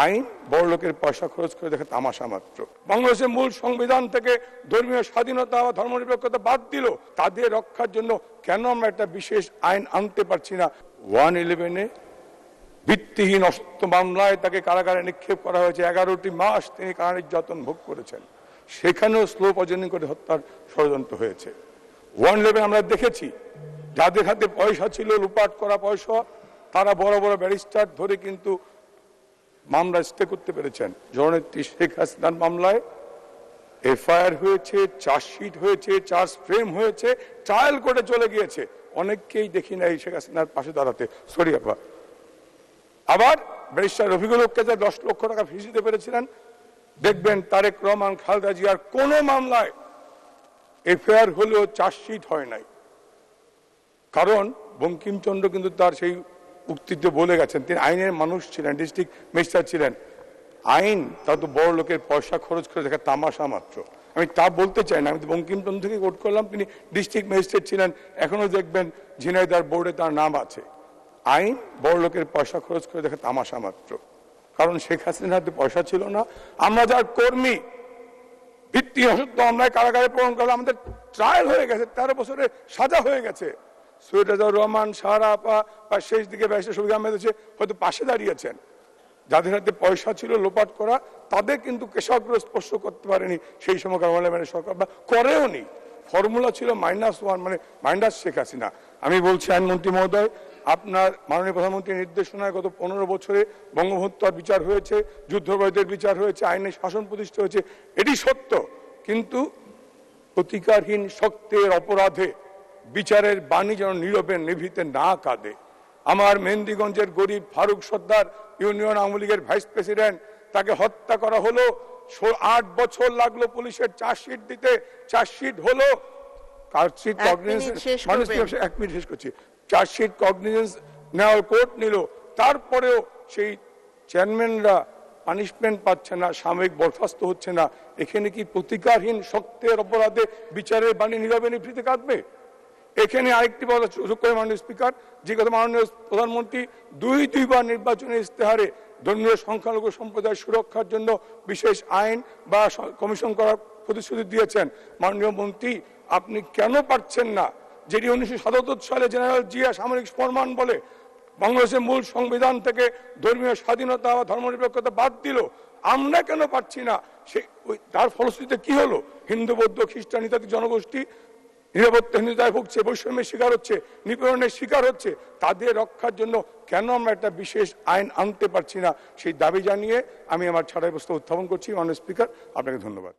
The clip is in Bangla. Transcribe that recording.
আইন বড় লোকের পয়সা খরচ করে দেখে তামাশা মাত্র। বাংলাদেশের মূল সংবিধান থেকে ধর্মীয় স্বাধীনতা বা ধর্মনিরপেক্ষতা বাদ দিল, তাদের রক্ষার জন্য কেন আমরা একটা বিশেষ আইন আনতে পারছি না? 111-এ ভিত্তিহীন অসত্য মামলায় তাকে কারাগারে নিক্ষেপ করা হয়েছে, 11টি মাস তিনি কারা নির্যাতন ভোগ করেছেন। সেখানেও স্লো পয়জনিং করে হত্যার ষড়যন্ত্র হয়েছে। 111 আমরা দেখেছি যাদের হাতে পয়সা ছিল, লুপাট করা পয়সা, তারা বড় বড় ব্যারিস্টার ধরে কিন্তু মামলা স্টে করতে পেরেছেন। জননেত্রী শেখ হাসিনার মামলায় এফআইআর হয়েছে, চার্জশিট হয়েছে, চার্জ ফ্রেম হয়েছে, ট্রায়াল কোর্টে চলে গিয়েছে। অনেককেই দেখি না এই শেখ হাসিনার পাশে দাঁড়াতে। সরি আপা। আবার ব্যারিস্টার রফিকুল হককে 10 লক্ষ টাকা ফিস দিতে পেরেছিলেন। দেখবেন তারেক রহমান, খালেদা জিয়ার কোন মামলায় এফআইআর হলেও চার্জশিট হয় নাই। কারণ বঙ্কিমচন্দ্র কিন্তু তার সেই উক্তিতে বলে গেছেন, তিনি আইনের মানুষ ছিলেন, ডিস্ট্রিক্ট ম্যাজিস্ট্রেট ছিলেন। আইন তা তো বড় লোকের পয়সা খরচ করে দেখা তামাশা মাত্র। আমি তা বলতে চাই না, আমি তো বঙ্কিমচন্দ্র থেকে কোট করলাম, তিনি ডিস্ট্রিক্ট ম্যাজিস্ট্রেট ছিলেন। এখনো দেখবেন ঝিনাইদহ বোর্ডে তার নাম আছে। আইন বড় লোকের পয়সা খরচ করে দেখা তামাশা মাত্র। কারণ শেখ হাসিনার হাতে পয়সা ছিল না। আমরা যার কর্মী ভিত্তি অসত্য আমরাই কারাগারে প্রেরণ করলাম, আমাদের ট্রায়াল হয়ে গেছে, 13 বছরে সাজা হয়ে গেছে। সৈয়দ রাজাউর রহমান, সাহারা আপা বা শেষ দিকে ব্যারিস্টার শফিক আহমেদ হয়তো পাশে দাঁড়িয়েছেন। যাদের হাতে পয়সা ছিল লোপাট করা, তাদের কিন্তু কেশাগ্র স্পর্শ করতে পারেনি সেই সময় সরকার, বা করেও নি। ফর্মুলা ছিল -1, মানে মাইনাস শেখ হাসিনা। আমি বলছি আইনমন্ত্রী মহোদয়, আপনার মাননীয় প্রধানমন্ত্রীর নির্দেশনায় গত 15 বছরে বঙ্গহত্যার বিচার হয়েছে, যুদ্ধাপরাধীদের বিচার হয়েছে, আইনের শাসন প্রতিষ্ঠা হয়েছে, এটি সত্য। কিন্তু প্রতিকারহীন শক্তের অপরাধে বিচারের বাণী যেন নীরবে নিভৃতে না কাঁদে। আমার মেহেন্দিগঞ্জের গরিব ফারুক সর্দার, ইউনিয়ন আওয়ামী লীগের ভাইস প্রেসিডেন্ট, তাকে হত্যা করা হলো। 8 বছর লাগলো পুলিশের চার্জশিট দিতে। চার্জশিট হলো, চার্জশিট কগনিজেন্স, এক মিনিট শেষ করছি, চার্জশিট কগনিজেন্স নেওয়ার কোর্ট নিল। তারপরেও সেই চেয়ারম্যানরা পানিশমেন্ট পাচ্ছে না, সাময়িক বরখাস্ত হচ্ছে না। এখানে কি প্রতিকারহীন শক্তের অপরাধে বিচারের বাণী নীরবে নিভৃতে কাঁদবে? এখানে আরেকটি বলা সুযোগ করে মাননীয় স্পিকার, যে কথা মাননীয় প্রধানমন্ত্রী দুইবার নির্বাচনী ইস্তেহারে ধর্মীয় সংখ্যালঘু সম্প্রদায়ের সুরক্ষার জন্য বিশেষ আইন বা কমিশন করার প্রতিশ্রুতি দিয়েছেন। মাননীয় মন্ত্রী, আপনি কেন পারছেন না, যেটি 1977 সালে জেনারেল জিয়া সামরিক ফরমান বলে বাংলাদেশের মূল সংবিধান থেকে ধর্মীয় স্বাধীনতা বা ধর্মনিরপেক্ষতা বাদ দিল, আমরা কেন পাচ্ছি না? তার ফলশ্রুতিতে কি হলো? হিন্দু, বৌদ্ধ, খ্রিস্টান ইত্যাদি জনগোষ্ঠী নিরাপত্তাহীনতায় ভুগছে, বৈষম্যের শিকার হচ্ছে, নিপীড়নের শিকার হচ্ছে। তাদের রক্ষার জন্য কেন আমরা একটা বিশেষ আইন আনতে পারছি না? সেই দাবি জানিয়ে আমি আমার ছাড়াই প্রস্তাব উত্থাপন করছি। মাননীয় স্পিকার, আপনাকে ধন্যবাদ।